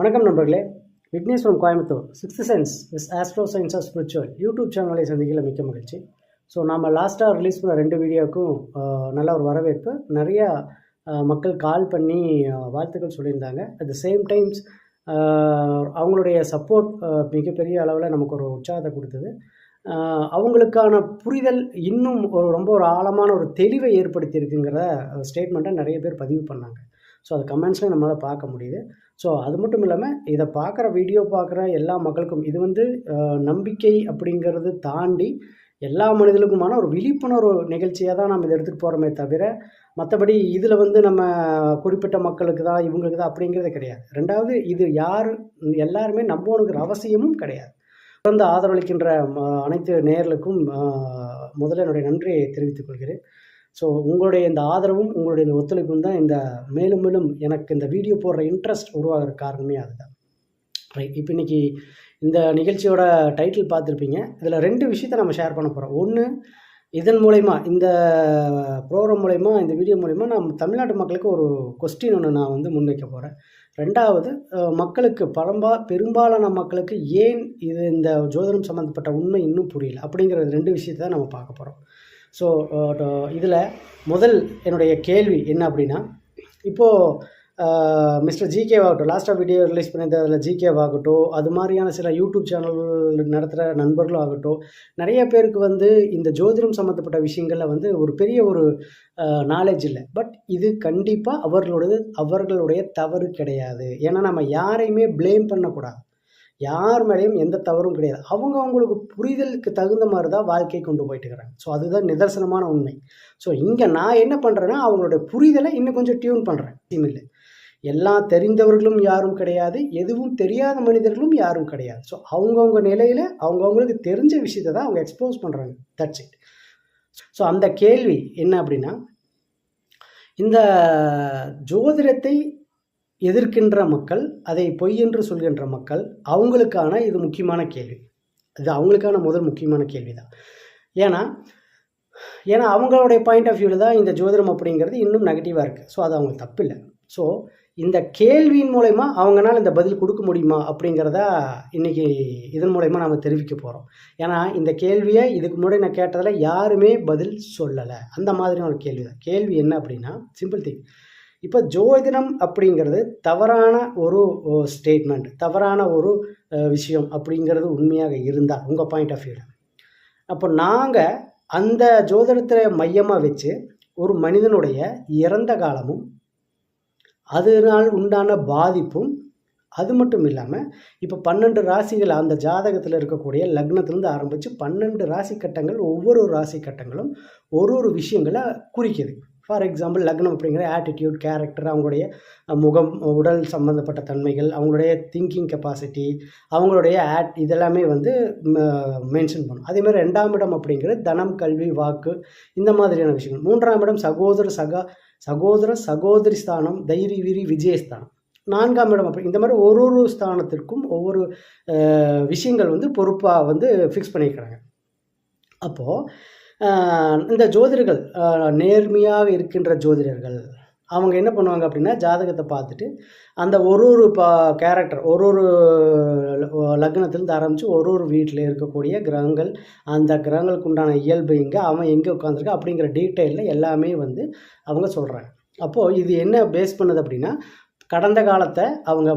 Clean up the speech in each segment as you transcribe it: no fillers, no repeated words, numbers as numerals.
வணக்கம் நண்பர்களே. Vignesh from Coimbatore. Sixth sense is astro science of spiritual YouTube சேனலை சந்திக்கல மிக்க மகிழ்ச்சி. ஸோ நாம் லாஸ்ட்டாக ரிலீஸ் பண்ண 2 வீடியோவுக்கும் நல்ல ஒரு வரவேற்பு. நிறையா மக்கள் கால் பண்ணி வாழ்த்துக்கள் சொல்லியிருந்தாங்க. அட் த சேம் டைம்ஸ் அவங்களுடைய சப்போர்ட் மிகப்பெரிய அளவில் நமக்கு ஒரு உற்சாகத்தை கொடுத்தது. அவங்களுக்கான புரிதல் இன்னும் ரொம்ப ஒரு ஆழமான ஒரு தெளிவை ஏற்படுத்தியிருக்குங்கிற ஸ்டேட்மெண்ட்டை நிறைய பேர் பதிவு பண்ணாங்க. ஸோ அது கமெண்ட்ஸ்லையும் நம்மளால் பார்க்க முடியுது. ஸோ அது மட்டும் இல்லாமல் இதை பார்க்குற வீடியோ பார்க்குற எல்லா மக்களுக்கும் இது நம்பிக்கை அப்படிங்கிறது தாண்டி எல்லா மனிதர்களுக்குமான ஒரு விழிப்புணர்வு நிகழ்ச்சியாக தான் நம்ம இதை எடுத்துகிட்டு போகிறோமே தவிர மற்றபடி இதில் நம்ம குறிப்பிட்ட மக்களுக்கு தான் இவங்களுக்கு தான் அப்படிங்கிறது கிடையாது. ரெண்டாவது, இது எல்லாருமே நம்பணுங்கிற அவசியமும் கிடையாது. தொடர்ந்து ஆதரவளிக்கின்ற அனைத்து நேயர்களுக்கும் முதல்ல என்னுடைய நன்றியை தெரிவித்துக் கொள்கிறேன். ஸோ உங்களுடைய இந்த ஆதரவும் உங்களுடைய இந்த ஒத்துழைப்பும் தான் இந்த மேலும் மேலும் எனக்கு இந்த வீடியோ போடுற இன்ட்ரெஸ்ட் உருவாகிற காரணமே அதுதான். ரைட், இப்போ இன்றைக்கி இந்த நிகழ்ச்சியோட டைட்டில் பார்த்துருப்பீங்க. இதில் 2 விஷயத்தை நம்ம ஷேர் பண்ண போகிறோம். ஒன்று, இதன் மூலயமா இந்த ப்ரோக்ராம் மூலயமா இந்த வீடியோ மூலயமா நம்ம தமிழ்நாட்டு மக்களுக்கு ஒரு கொஸ்டின் ஒன்று நான் முன்வைக்க போகிறேன். ரெண்டாவது, மக்களுக்கு பெரும்பாலான மக்களுக்கு ஏன் இந்த ஜோதிடம் சம்மந்தப்பட்ட உண்மை இன்னும் புரியல அப்படிங்கிற 2 விஷயத்தை தான் நம்ம பார்க்க போகிறோம். ஸோ இதில் முதல் என்னுடைய கேள்வி என்ன அப்படின்னா, இப்போது மிஸ்டர் ஜிகேவாகட்டும், லாஸ்ட்டாக வீடியோ ரிலீஸ் பண்ணியிருந்த அதில் ஜிகேவாகட்டும், அது மாதிரியான சில யூடியூப் சேனல் நடத்துகிற நண்பர்களும் ஆகட்டும், நிறைய பேருக்கு இந்த ஜோதிடம் சம்மந்தப்பட்ட விஷயங்களில் ஒரு பெரிய ஒரு நாலேஜ் இல்லை. பட் இது கண்டிப்பாக அவர்களுடைய தவறு கிடையாது. ஏன்னா நம்ம யாரையுமே ப்ளேம் பண்ணக்கூடாது. யார் மேலேயும் எந்த தவறும் கிடையாது. அவங்களுக்கு புரிதலுக்கு தகுந்த மாதிரி தான் வாழ்க்கையை கொண்டு போயிட்டு இருக்கிறாங்க. ஸோ அதுதான் நிதர்சனமான உண்மை. ஸோ இங்கே நான் என்ன பண்ணுறேன்னா, அவங்களுடைய புரிதலை இன்னும் கொஞ்சம் டியூன் பண்ணுறேன். இல்லை, எல்லாம் தெரிந்தவர்களும் யாரும் கிடையாது, எதுவும் தெரியாத மனிதர்களும் யாரும் கிடையாது. ஸோ அவங்கவுங்க நிலையில் அவங்கவுங்களுக்கு தெரிஞ்ச விஷயத்தை தான் அவங்க எக்ஸ்போஸ் பண்ணுறாங்க. That's it. ஸோ அந்த கேள்வி என்ன அப்படின்னா, இந்த ஜோதிடத்தை எதிர்க்கின்ற மக்கள், அதை பொய் என்று சொல்கின்ற மக்கள், அவங்களுக்கான இது முக்கியமான கேள்வி. இது அவங்களுக்கான முதல் முக்கியமான கேள்வி தான். ஏன்னா அவங்களுடைய பாயிண்ட் ஆஃப் வியூவில் தான் இந்த ஜோதிடம் அப்படிங்கிறது இன்னும் நெகட்டிவாக இருக்குது. ஸோ அது அவங்களுக்கு தப்பு இல்லை. ஸோ இந்த கேள்வியின் மூலயமா அவங்களால இந்த பதில் கொடுக்க முடியுமா அப்படிங்கிறத இன்றைக்கி இதன் மூலயமா நாம் தெரிவிக்க போகிறோம். ஏன்னா இந்த கேள்வியை இதுக்கு முன்னாடி நான் கேட்டதில் யாருமே பதில் சொல்லலை. அந்த மாதிரியான ஒரு கேள்வி தான். கேள்வி என்ன அப்படின்னா, சிம்பிள் திங். இப்போ ஜோதிடம் அப்படிங்கிறது தவறான ஒரு ஸ்டேட்மெண்ட், தவறான ஒரு விஷயம் அப்படிங்கிறது உண்மையாக இருந்தால் உங்கள் பாயிண்ட் ஆஃப் வியூவில், அப்போ நாங்கள் அந்த ஜோதிடத்தை மையமாக வச்சு ஒரு மனிதனுடைய இறந்த காலமும் அதனால் உண்டான பாதிப்பும், அது மட்டும் இல்லாமல் இப்போ 12 ராசிகள் அந்த ஜாதகத்தில் இருக்கக்கூடிய லக்னத்திலேருந்து ஆரம்பித்து 12 ராசி கட்டங்கள், ஒவ்வொரு ராசி கட்டங்களும் ஒரு விஷயங்களை குறிக்குது. ஃபார் எக்ஸாம்பிள், லக்னம் அப்படிங்கிற ஆட்டிடியூட், கேரக்டர், அவங்களுடைய முகம், உடல் சம்மந்தப்பட்ட தன்மைகள், அவங்களுடைய திங்கிங் கெப்பாசிட்டி, அவங்களுடைய இதெல்லாமே மென்ஷன் பண்ணும். அதேமாதிரி 2ஆம் இடம் அப்படிங்கிறது தனம், கல்வி, வாக்கு, இந்த மாதிரியான விஷயங்கள். 3ஆம் இடம் சகோதர சகோதரி ஸ்தானம், தைரிய வீரி விஜயஸ்தானம். 4ஆம் இடம் அப்படி இந்த மாதிரி ஒரு ஸ்தானத்திற்கும் ஒவ்வொரு விஷயங்கள் பொறுப்பாக ஃபிக்ஸ் பண்ணியிருக்கிறாங்க. அப்போது இந்த ஜோதிடர்கள், நேர்மையாக இருக்கின்ற ஜோதிடர்கள், அவங்க என்ன பண்ணுவாங்க அப்படின்னா, ஜாதகத்தை பார்த்துட்டு அந்த ஒரு கேரக்டர், ஒரு லக்னத்திலேருந்து ஆரம்பித்து ஒரு வீட்டில் இருக்கக்கூடிய கிரகங்கள், அந்த கிரகங்களுக்கு உண்டான இயல்பு அவன் எங்கே உட்காந்துருக்கா அப்படிங்கிற டீட்டெயிலில் எல்லாமே அவங்க சொல்கிறாங்க. அப்போது இது என்ன பேஸ் பண்ணுது அப்படின்னா, கடந்த காலத்தை அவங்க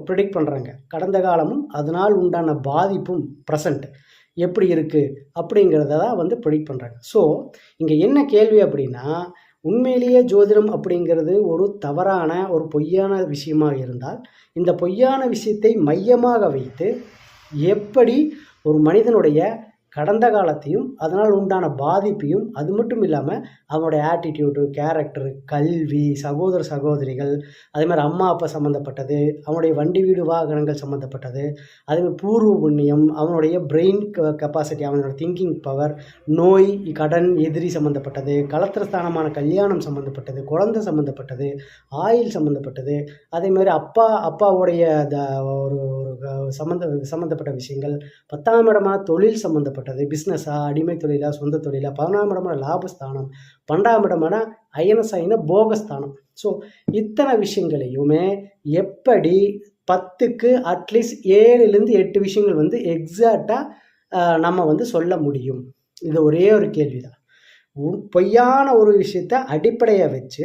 ப்ரிடிக்ட் பண்ணுறாங்க. கடந்த காலமும் அதனால் உண்டான பாதிப்பும் ப்ரெசண்ட் எப்படி இருக்குது அப்படிங்கிறத தான் ப்ரெடிக்ட் பண்ணுறாங்க. ஸோ இங்கே என்ன கேள்வி அப்படின்னா, உண்மையிலேயே ஜோதிடம் அப்படிங்கிறது ஒரு தவறான ஒரு பொய்யான விஷயமாக இருந்தால், இந்த பொய்யான விஷயத்தை மையமாக வைத்து எப்படி ஒரு மனிதனுடைய கடந்த காலத்தையும் அதனால் உண்டான பாதிப்பையும், அது மட்டும் இல்லாமல் அவனுடைய ஆட்டிடியூடு, கேரக்டர், கல்வி, சகோதர சகோதரிகள், அதேமாதிரி அம்மா அப்பா சம்மந்தப்பட்டது, அவனுடைய வண்டி வீடு வாகனங்கள் சம்மந்தப்பட்டது, அதேமாதிரி பூர்வ புண்ணியம், அவனுடைய பிரெயின் கெப்பாசிட்டி, அவனோட திங்கிங் பவர், நோய், கடன், எதிரி சம்மந்தப்பட்டது, கலத்திரஸ்தானமான கல்யாணம் சம்மந்தப்பட்டது, குழந்தை சம்மந்தப்பட்டது, ஆயில் சம்மந்தப்பட்டது, அதேமாதிரி அப்பாவுடைய ஒரு சம்மந்தப்பட்ட விஷயங்கள், 10ஆம் இடமான தொழில் சம்மந்தப்பட்டது, பிஸ்னஸா, அடிமை தொழிலா, சொந்த தொழிலா, 11ஆம் இடமான லாபஸ்தானம், 12ஆம் இடமான அயன சயன போகஸ்தானம். ஸோ இத்தனை விஷயங்களையுமே எப்படி 10க்கு அட்லீஸ்ட் 7லேருந்து 8 விஷயங்கள் வந்து எக்ஸாக்டாக நம்ம வந்து சொல்ல முடியும். இது ஒரே ஒரு கேள்வி தான். பொய்யான ஒரு விஷயத்தை அடிப்படையாக வச்சு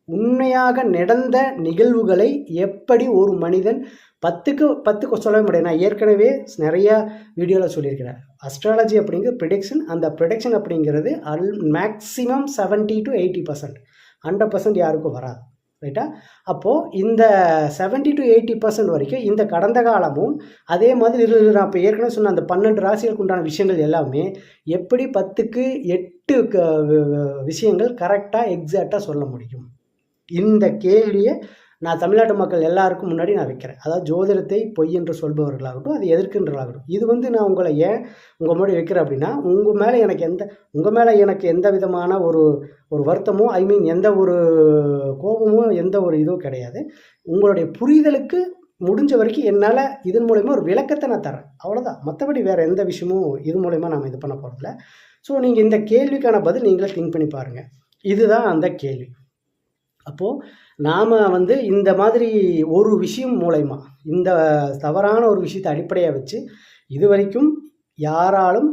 உண்மையாக நடந்த நிகழ்வுகளை எப்படி ஒரு மனிதன் 10க்கு சொல்லவே முடியாது. நான் ஏற்கனவே நிறையா வீடியோவில் சொல்லியிருக்கிறேன். அஸ்ட்ராலஜி அப்படிங்கிறது ப்ரிடிக்ஷன். அந்த ப்ரிடிக்ஷன் அப்படிங்கிறது மேக்ஸிமம் 70 to 80%, 100% யாருக்கும் வராது. ரைட்டா? அப்போது இந்த 70 to 80% வரைக்கும் இந்த கடந்த காலமும் அதே மாதிரி நான் இப்போ ஏற்கனவே சொன்ன அந்த 12 ராசிகளுக்கு உண்டான விஷயங்கள் எல்லாமே எப்படி 10க்கு 8 விஷயங்கள் கரெக்டாக எக்ஸாக்டாக சொல்ல முடியும்? இந்த கேள்வியை நான் தமிழ்நாட்டு மக்கள் எல்லாருக்கும் முன்னாடி நான் வைக்கிறேன். அதாவது ஜோதிடத்தை பொய் என்று சொல்பவர்களாகட்டும், அது எதிர்க்கின்றவர்களாகட்டும். இது வந்து நான் உங்களை ஏன் உங்கள் முன்னாடி வைக்கிறேன் அப்படின்னா, உங்கள் மேலே எனக்கு எந்த விதமான ஒரு வருத்தமோ எந்த ஒரு கோபமோ எந்த ஒரு இதுவும் கிடையாது. உங்களுடைய புரிதலுக்கு முடிஞ்ச வரைக்கும் என்னால் இதன் மூலயமா ஒரு விளக்கத்தை நான் தரேன், அவ்வளோதான். மற்றபடி வேறு எந்த விஷயமும் இது மூலயமா நாம் இது பண்ண போகிறதில்ல. ஸோ நீங்கள் இந்த கேள்விக்கான பதில் நீங்களே திங்க் பண்ணி பாருங்கள். இதுதான் அந்த கேள்வி. அப்போது நாம் வந்து இந்த மாதிரி ஒரு விஷயம் மூலயமா, இந்த தவறான ஒரு விஷயத்தை அடிப்படையாக வச்சு இது வரைக்கும் யாராலும்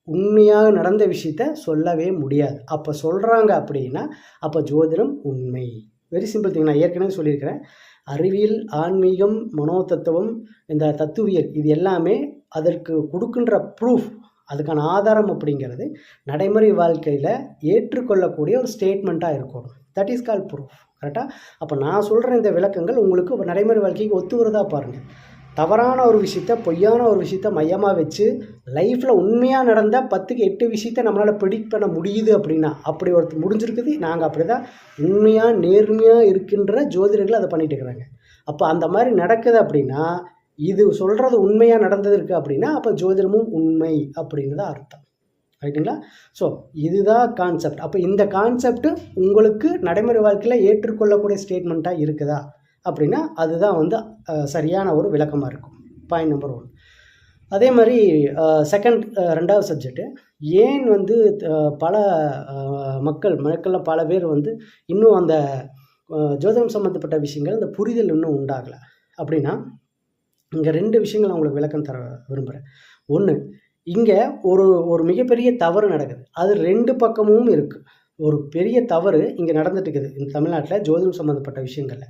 உண்மையாக நடந்த விஷயத்த சொல்லவே முடியாது. அப்போ சொல்கிறாங்க அப்படின்னா அப்போ ஜோதிடம் உண்மை. Very simple thing. நான் ஏற்கனவே சொல்லியிருக்கிறேன். அறிவியல், ஆன்மீகம், மனோதத்துவம், இந்த தத்துவியல், இது எல்லாமே அதற்கு கொடுக்கின்ற ப்ரூஃப், அதுக்கான ஆதாரம் அப்படிங்கிறது நடைமுறை வாழ்க்கையில் ஏற்றுக்கொள்ளக்கூடிய ஒரு ஸ்டேட்மெண்ட்டாக இருக்கணும். That is call proof. கரெக்டாக? அப்போ நான் சொல்கிற இந்த விளக்கங்கள் உங்களுக்கு நடைமுறை வாழ்க்கைக்கு ஒத்து வருதா பாருங்கள். தவறான ஒரு விஷயத்த, பொய்யான ஒரு விஷயத்த மையமாக வச்சு லைஃப்பில் உண்மையாக நடந்த 10க்கு 8 விஷயத்த நம்மளால் ப்ரெடிக்ட் பண்ண முடியுது அப்படின்னா, அப்படி ஒருத்தர் முடிஞ்சிருக்குது. நாங்கள் அப்படி தான் உண்மையாக நேர்மையாக இருக்கின்ற ஜோதிடர்கள் அதை பண்ணிட்டு இருக்கிறாங்க. அப்போ அந்த மாதிரி நடக்குது அப்படின்னா, இது சொல்கிறது உண்மையாக நடந்தது அப்படின்னா அப்போ ஜோதிடமும் உண்மை அப்படின்னு தான் அர்த்தம். ரைட்டுங்களா? ஸோ இதுதான் கான்செப்ட். அப்போ இந்த கான்செப்ட் உங்களுக்கு நடைமுறை வாழ்க்கையில் ஏற்றுக்கொள்ளக்கூடிய ஸ்டேட்மெண்ட்டாக இருக்குதா அப்படின்னா அதுதான் வந்து சரியான ஒரு விளக்கமாக இருக்கும். Point number 1. அதே மாதிரி ரெண்டாவது சப்ஜெக்டு, ஏன் வந்து பல மக்கள்லாம் பல பேர் வந்து இன்னும் அந்த ஜோதிடம் சம்மந்தப்பட்ட விஷயங்கள் இந்த புரிதல் இன்னும் உண்டாகலை அப்படின்னா, இங்கே 2 விஷயங்கள் நான் உங்களுக்கு விளக்கம் தர விரும்புகிறேன். ஒன்று, இங்கே ஒரு மிகப்பெரிய தவறு நடக்குது. அது 2 பக்கமும் இருக்குது. ஒரு பெரிய தவறு இங்கே நடந்துட்டு இருக்குது இந்த தமிழ்நாட்டில் ஜோதிடம் சம்மந்தப்பட்ட விஷயங்களில்.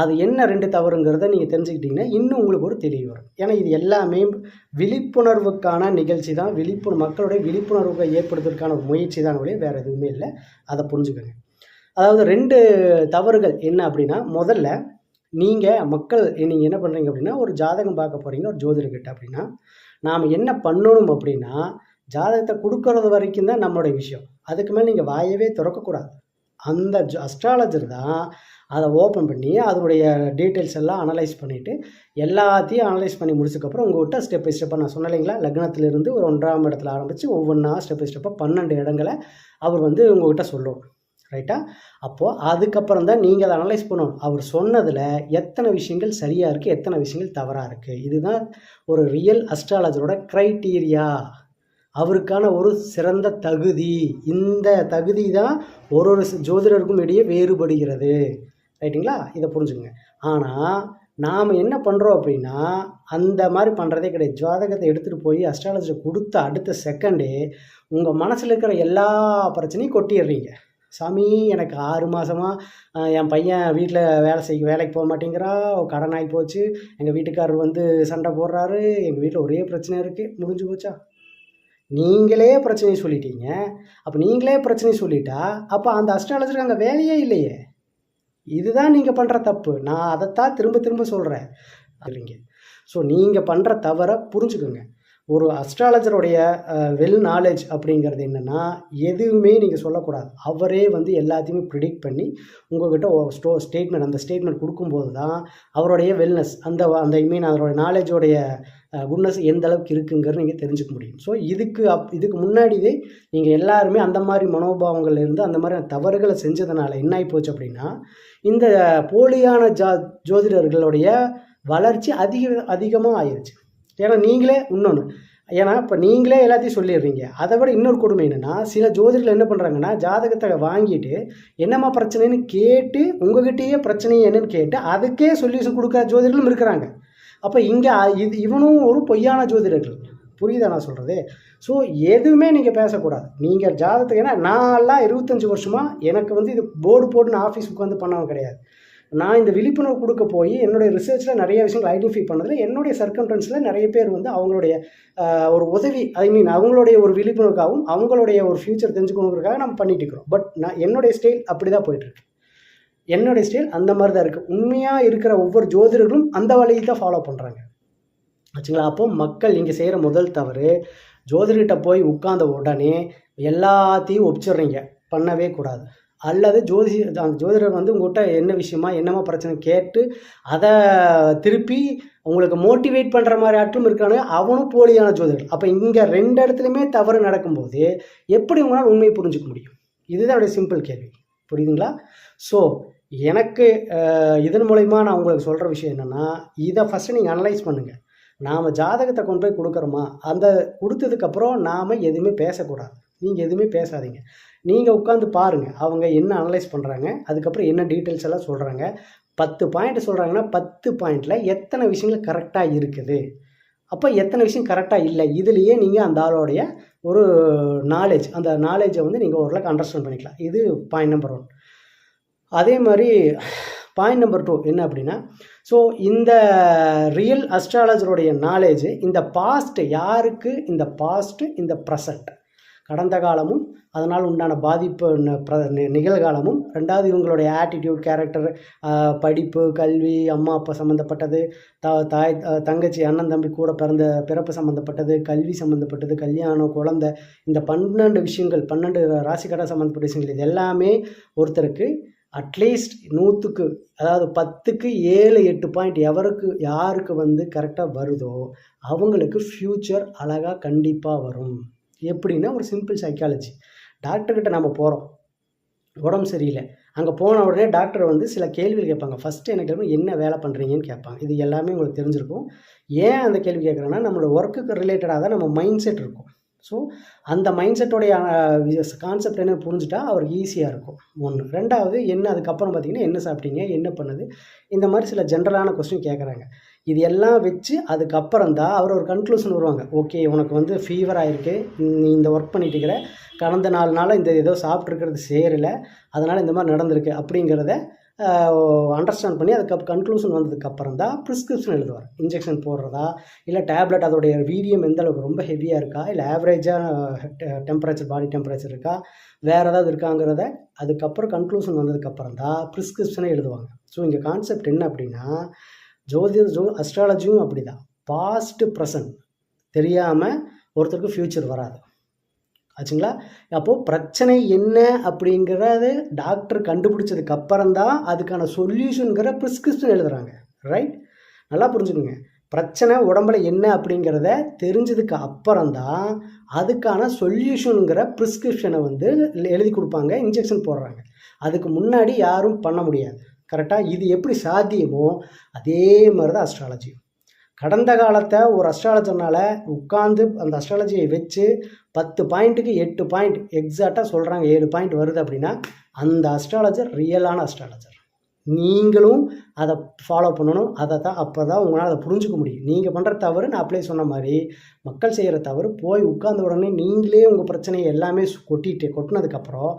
அது என்ன 2 தவறுங்கிறத நீங்கள் தெரிஞ்சுக்கிட்டிங்கன்னா இன்னும் உங்களுக்கு ஒரு தெளிவு வரும். ஏன்னா இது எல்லாமே விழிப்புணர்வுக்கான நிகழ்ச்சி தான். மக்களுடைய விழிப்புணர்வை ஏற்படுத்துவதற்கான ஒரு முயற்சி தான் ஒழிய வேறு எதுவுமே இல்லை. அதை புரிஞ்சுக்கோங்க. அதாவது 2 தவறுகள் என்ன அப்படின்னா, முதல்ல நீங்கள் என்ன பண்ணுறீங்க அப்படின்னா, ஒரு ஜாதகம் பார்க்க போகிறீங்க ஒரு ஜோதிடர்கிட்ட அப்படின்னா, நாம் என்ன பண்ணணும் அப்படின்னா, ஜாதகத்தை கொடுக்கறது வரைக்கும் தான் நம்மளுடைய விஷயம். அதுக்கு மேலே நீங்கள் வாயவே திறக்கக்கூடாது. அந்த அஸ்ட்ராலஜர் தான் அதை ஓப்பன் பண்ணி அதனுடைய டீட்டெயில்ஸ் எல்லாம் அனலைஸ் பண்ணிவிட்டு எல்லாத்தையும் அனலைஸ் பண்ணி முடிச்சதுக்கப்புறம் உங்கள்கிட்ட ஸ்டெப் பை ஸ்டெப்பாக நான் சொன்னேன் இல்லைங்களா, லக்னத்திலிருந்து ஒரு 1ஆம் இடத்துல ஆரம்பித்து ஒவ்வொன்றா ஸ்டெப் பை ஸ்டெப்பாக 12 இடங்களை அவர் வந்து உங்கள்கிட்ட சொல்லணும். ரைட்டா? அப்போது அதுக்கப்புறம் தான் நீங்கள் அதை அனலைஸ் பண்ணணும். அவர் சொன்னதில் எத்தனை விஷயங்கள் சரியாக இருக்குது, எத்தனை விஷயங்கள் தவறாக இருக்குது. இதுதான் ஒரு ரியல் அஸ்ட்ராலஜரோட க்ரைட்டீரியா. அவருக்கான ஒரு சிறந்த தகுதி. இந்த தகுதி தான் ஒரு ஜோதிடருக்கும் இடையே வேறுபடுகிறது. ரைட்டுங்களா? இதை புரிஞ்சுங்க. ஆனால் நாம் என்ன பண்ணுறோம் அப்படின்னா, அந்த மாதிரி பண்ணுறதே கிடையாது. ஜாதகத்தை எடுத்துகிட்டு போய் அஸ்ட்ராலஜர் கொடுத்த அடுத்த செகண்டே உங்கள் மனசில் இருக்கிற எல்லா பிரச்சனையும் கொட்டிடுறீங்க. சாமி, எனக்கு 6 மாதமாக என் பையன் வீட்டில் வேலைக்கு போக மாட்டேங்கிறா, கடன் ஆகி போச்சு, எங்கள் வீட்டுக்காரர் வந்து சண்டை போடுறாரு, எங்கள் வீட்டில் ஒரே பிரச்சனை இருக்குது. முடிஞ்சு போச்சா? நீங்களே பிரச்சனையை சொல்லிட்டீங்க. அப்போ நீங்களே பிரச்சனையை சொல்லிட்டா அப்போ அந்த அஸ்ட்ராலஜருக்கு அங்கே வேலையே இல்லையே. இதுதான் நீங்கள் பண்ணுற தப்பு. நான் அதைத்தான் திரும்ப திரும்ப சொல்கிறேன். இல்லைங்க. ஸோ நீங்கள் பண்ணுற தவறை புரிஞ்சுக்கோங்க. ஒரு அஸ்ட்ராலஜருடைய வெல் நாலேஜ் அப்படிங்கிறது என்னென்னா, எதுவுமே நீங்கள் சொல்லக்கூடாது. அவரே வந்து எல்லாத்தையுமே ப்ரிடிக்ட் பண்ணி உங்கள்கிட்ட அந்த ஸ்டேட்மெண்ட் கொடுக்கும்போது தான் அவருடைய வெல்னஸ், அதோடைய நாலேஜோடைய குட்னஸ் எந்த அளவுக்கு இருக்குங்கிறது நீங்கள் தெரிஞ்சுக்க முடியும். ஸோ இதுக்கு முன்னாடியே நீங்கள் எல்லாருமே அந்த மாதிரி மனோபாவங்கள் இருந்து அந்த மாதிரி தவறுகளை செஞ்சதுனால என்ன ஆகி போச்சு அப்படின்னா, இந்த போலியான ஜோதிடர்களுடைய வளர்ச்சி அதிகமாக ஆயிடுச்சு. ஏன்னா இப்போ நீங்களே எல்லாத்தையும் சொல்லிடுறீங்க. அதை விட இன்னொரு கொடுமை என்னென்னா, சில ஜோதிடர்கள் என்ன பண்ணுறாங்கன்னா, ஜாதகத்தை வாங்கிட்டு என்னம்மா பிரச்சனைன்னு கேட்டு உங்ககிட்டயே பிரச்சனை என்னன்னு கேட்டு அதுக்கே சொல்யூஷன் கொடுக்குற ஜோதிடர்களும் இருக்கிறாங்க. அப்போ இங்கே இவனும் ஒரு பொய்யான ஜோதிடர்கள். புரியுதா நான் சொல்கிறது? ஸோ எதுவுமே நீங்கள் பேசக்கூடாது. நீங்கள் ஜாதகத்துக்கு, ஏன்னா நான்லாம் 25 வருஷமாக எனக்கு வந்து இது போர்டு போட்டு நான் ஆஃபீஸ் உட்காந்து பண்ணவன் கிடையாது. நான் இந்த விழிப்புணர்வு கொடுக்க போய் என்னுடைய ரிசர்ச்சில் நிறைய விஷயங்கள் ஐடென்டிஃபை பண்ணதில் என்னுடைய சர்க்கம்டன்ஸில் நிறைய பேர் வந்து அவங்களுடைய ஒரு உதவி, அவங்களுடைய ஒரு விழிப்புணர்வுக்காகவும் அவங்களுடைய ஒரு ஃப்யூச்சர் தெரிஞ்சுக்கணுங்கிறதுக்காக நம்ம பண்ணிட்டு இருக்கிறோம். பட் நான் என்னுடைய ஸ்டைல் அப்படி தான் போயிட்டுருக்கு. என்னுடைய ஸ்டைல் அந்த மாதிரி தான் இருக்குது. உண்மையாக இருக்கிற ஒவ்வொரு ஜோதிடர்களும் அந்த வழியை தான் ஃபாலோ பண்ணுறாங்க. ஆச்சுங்களா? அப்போ மக்கள் இங்கே செய்கிற முதல் தவறு, ஜோதிடர்கிட்ட போய் உட்கார்ந்த உடனே எல்லாத்தையும் ஒப்பிச்சிடுறீங்க. பண்ணவே கூடாது. அல்லது அந்த ஜோதிடர் வந்து உங்கள்கிட்ட என்ன விஷயமா என்னமா பிரச்சனை கேட்டு அதை திருப்பி உங்களுக்கு மோட்டிவேட் பண்ணுற மாதிரி ஆட்டும் இருக்கானு, அவனும் போலியான ஜோதிடர். அப்போ இங்கே 2 இடத்துலையுமே தவறு நடக்கும்போது எப்படி உங்களால் உண்மையை புரிஞ்சுக்க முடியும்? இதுதான் என்னுடைய சிம்பிள் கேள்வி. புரியுதுங்களா? ஸோ எனக்கு இதன் மூலயமா நான் உங்களுக்கு சொல்கிற விஷயம் என்னென்னா, இதை ஃபஸ்ட்டு நீங்கள் அனலைஸ் பண்ணுங்கள். நாம் ஜாதகத்தை கொண்டு போய் கொடுக்குறோமா, அந்த கொடுத்ததுக்கப்புறம் நாம் எதுவுமே பேசக்கூடாது. நீங்கள் எதுவுமே பேசாதீங்க. நீங்கள் உட்காந்து பாருங்கள் அவங்க என்ன அனலைஸ் பண்ணுறாங்க, அதுக்கப்புறம் என்ன டீட்டெயில்ஸ் எல்லாம் சொல்கிறாங்க. 10 பாயிண்ட் சொல்கிறாங்கன்னா 10 பாயிண்டில் எத்தனை விஷயங்கள் கரெக்டாக இருக்குது, அப்போ எத்தனை விஷயம் கரெக்டாக இல்லை, இதுலேயே நீங்கள் அந்த ஆளோடைய ஒரு நாலேஜ், அந்த நாலேஜை வந்து நீங்கள் ஓரளவுக்கு அண்டர்ஸ்டாண்ட் பண்ணிக்கலாம். இது பாயிண்ட் நம்பர் 1. அதே மாதிரி பாயிண்ட் நம்பர் 2 என்ன அப்படின்னா, ஸோ இந்த ரியல் அஸ்ட்ராலஜருடைய நாலேஜ் இந்த பாஸ்ட் யாருக்கு, இந்த பாஸ்ட் இந்த ப்ரெசண்ட், கடந்த காலமும் அதனால் உண்டான பாதிப்பு நிகழ்காலமும், 2வது இவங்களுடைய ஆட்டிடியூட், கேரக்டர், படிப்பு, கல்வி, அம்மா அப்பா சம்மந்தப்பட்டது, தாய் தங்கச்சி அண்ணன் தம்பி கூட பிறப்பு சம்மந்தப்பட்டது, கல்வி சம்மந்தப்பட்டது, கல்யாணம், குழந்தை, இந்த 12 விஷயங்கள், 12 ராசிக்கடை சம்மந்தப்பட்ட விஷயங்கள், இது எல்லாமே ஒருத்தருக்கு அட்லீஸ்ட் 100க்கு, அதாவது 10க்கு 7-8 பாயிண்ட் யாருக்கு வந்து கரெக்டாக வருதோ அவங்களுக்கு ஃப்யூச்சர் அழகாக கண்டிப்பாக வரும். எப்படின்னா ஒரு சிம்பிள் சைக்காலஜி. டாக்டர்கிட்ட நம்ம போகிறோம், உடம்பு சரியில்லை, அங்கே போன உடனே டாக்டர் வந்து சில கேள்விகள் கேட்பாங்க. ஃபஸ்ட்டு எனக்கு என்ன வேலை பண்ணுறீங்கன்னு கேட்பாங்க. இது எல்லாமே உங்களுக்கு தெரிஞ்சிருக்கும். ஏன் அந்த கேள்வி கேட்குறேன்னா, நம்மளோட ஒர்க்குக்கு ரிலேட்டடாக தான் நம்ம மைண்ட் செட் இருக்கும். ஸோ அந்த மைண்ட் செட்டோடைய கான்செப்ட் என்ன புரிஞ்சுட்டா அவருக்கு ஈஸியாக இருக்கும். 1. 2வது என்ன, அதுக்கப்புறம் பார்த்திங்கன்னா என்ன சாப்பிட்டீங்க, என்ன பண்ணுது, இந்த மாதிரி சில ஜென்ரலான கொஸ்டின் கேட்குறாங்க. இது எல்லாம் வச்சு அதுக்கப்புறம் தான் அவர் ஒரு கன்க்ளூஷன் வருவாங்க. ஓகே, உனக்கு வந்து ஃபீவர் ஆகிருக்கு, நீ இந்த ஒர்க் பண்ணிட்டு இருக்கிற, கடந்த 4 நாளாக இந்த ஏதோ சாப்பிட்ருக்கிறது சேரலை, அதனால் இந்த மாதிரி நடந்திருக்கு அப்படிங்கிறத அண்டர்ஸ்டாண்ட் பண்ணி அதுக்கு கன்க்ளூஷன் வந்ததுக்கப்புறம் தான் ப்ரிஸ்கிரிப்ஷன் எழுதுவார். இன்ஜெக்ஷன் போடுறதா, இல்லை டேப்லெட் அதோடைய வீரியம் எந்த அளவுக்கு ரொம்ப ஹெவியாக இருக்கா, இல்லை ஆவரேஜாக டெம்பரேச்சர், பாடி டெம்பரேச்சர் இருக்கா, வேறு ஏதாவது இருக்காங்கிறத அதுக்கப்புறம் கன்க்ளூஷன் வந்ததுக்கப்புறம் தான் ப்ரிஸ்கிரிப்ஷனே எழுதுவாங்க. ஸோ இங்கே கான்செப்ட் என்ன அப்படின்னா, அஸ்ட்ராலஜியும் அப்படி தான். பாஸ்ட் ப்ரெசன்ட் தெரியாமல் ஒருத்தருக்கு ஃப்யூச்சர் வராது. ஆச்சுங்களா? அப்போது பிரச்சனை என்ன அப்படிங்கிறது டாக்டர் கண்டுபிடிச்சதுக்கு அப்புறம் தான் அதுக்கான சொல்யூஷனுங்கிற ப்ரிஸ்கிரிப்ஷன் எழுதுகிறாங்க. ரைட்? நல்லா புரிஞ்சுக்கோங்க. பிரச்சனை உடம்புல என்ன அப்படிங்கிறத தெரிஞ்சதுக்கு அப்புறம் தான் அதுக்கான சொல்யூஷனுங்கிற ப்ரிஸ்கிரிப்ஷனை வந்து எழுதி கொடுப்பாங்க, இன்ஜெக்ஷன் போடுறாங்க. அதுக்கு முன்னாடி யாரும் பண்ண முடியாது. கரெக்டாக? இது எப்படி சாத்தியமோ அதே மாதிரி தான் அஸ்ட்ராலஜி. கடந்த காலத்தை ஒரு அஸ்ட்ராலஜர்னால் உட்காந்து அந்த அஸ்ட்ராலஜியை வச்சு 10 பாயிண்ட்டுக்கு 8 பாயிண்ட் எக்ஸாக்டாக சொல்கிறாங்க, 7 பாயிண்ட் வருது அப்படின்னா அந்த அஸ்ட்ராலஜர் ரியலான அஸ்ட்ராலஜர். நீங்களும் அதை ஃபாலோ பண்ணணும். அப்போ தான் உங்களால் அதை புரிஞ்சுக்க முடியும். நீங்கள் பண்ணுற தவறு, நான் அப்ளை சொன்ன மாதிரி மக்கள் செய்கிற தவறு, போய் உட்கார்ந்த உடனே நீங்களே உங்கள் பிரச்சனையை எல்லாமே கொட்டினதுக்கப்புறம்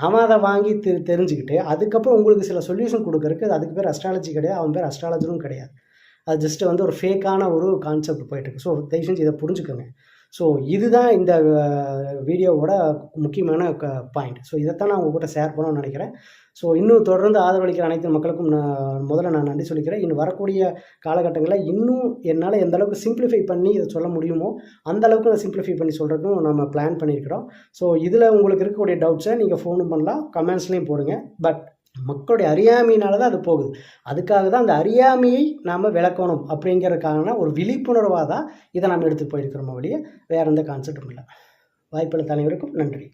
அவன் அதை வாங்கி தெரிஞ்சுக்கிட்டு அதுக்கப்புறம் உங்களுக்கு சில சொல்யூஷன் கொடுக்குறதுக்கு, அதுக்கு பேர் அஸ்ட்ராலஜி கிடையாது, அவன் பேர் அஸ்ட்ராலஜரும் கிடையாது. அது ஜஸ்ட்டு வந்து ஒரு ஃபேக்கான ஒரு கான்செப்ட் போயிட்டுருக்கு. ஸோ தயவு செஞ்சு இதை புரிஞ்சுக்கோங்க. ஸோ இதுதான் இந்த வீடியோவோட முக்கியமான பாயிண்ட். ஸோ இதைத்தான் நான் உங்கள்கிட்ட ஷேர் பண்ணணும்னு நினைக்கிறேன். ஸோ இன்னும் தொடர்ந்து ஆதரவளிக்கிற அனைத்து மக்களுக்கும் முதல்ல நான் நன்றி சொல்லிக்கிறேன். இன்னும் வரக்கூடிய காலகட்டங்களில் இன்னும் என்னால் எந்த அளவுக்கு சிம்பிளிஃபை பண்ணி இதை சொல்ல முடியுமோ அந்த அளவுக்கு நான் சிம்பிளிஃபை பண்ணி சொல்கிறதுக்கும் நம்ம பிளான் பண்ணியிருக்கிறோம். ஸோ இதில் உங்களுக்கு இருக்கக்கூடிய டவுட்ஸை நீங்கள் ஃபோனும் பண்ணலாம், கமெண்ட்ஸ்லேயும் போடுங்க. பட் மக்களுடைய அறியாமையினால தான் அது போகுது. அதுக்காக தான் அந்த அறியாமையை நாம் விளக்கணும் அப்படிங்கிறதுக்கான ஒரு விழிப்புணர்வாக தான் இதை நம்ம எடுத்துகிட்டு போயிருக்கிறோம். வழியே வேறு எந்த கான்செப்டும் இல்லை. வாய்ப்புள்ள தலைவருக்கும் நன்றி.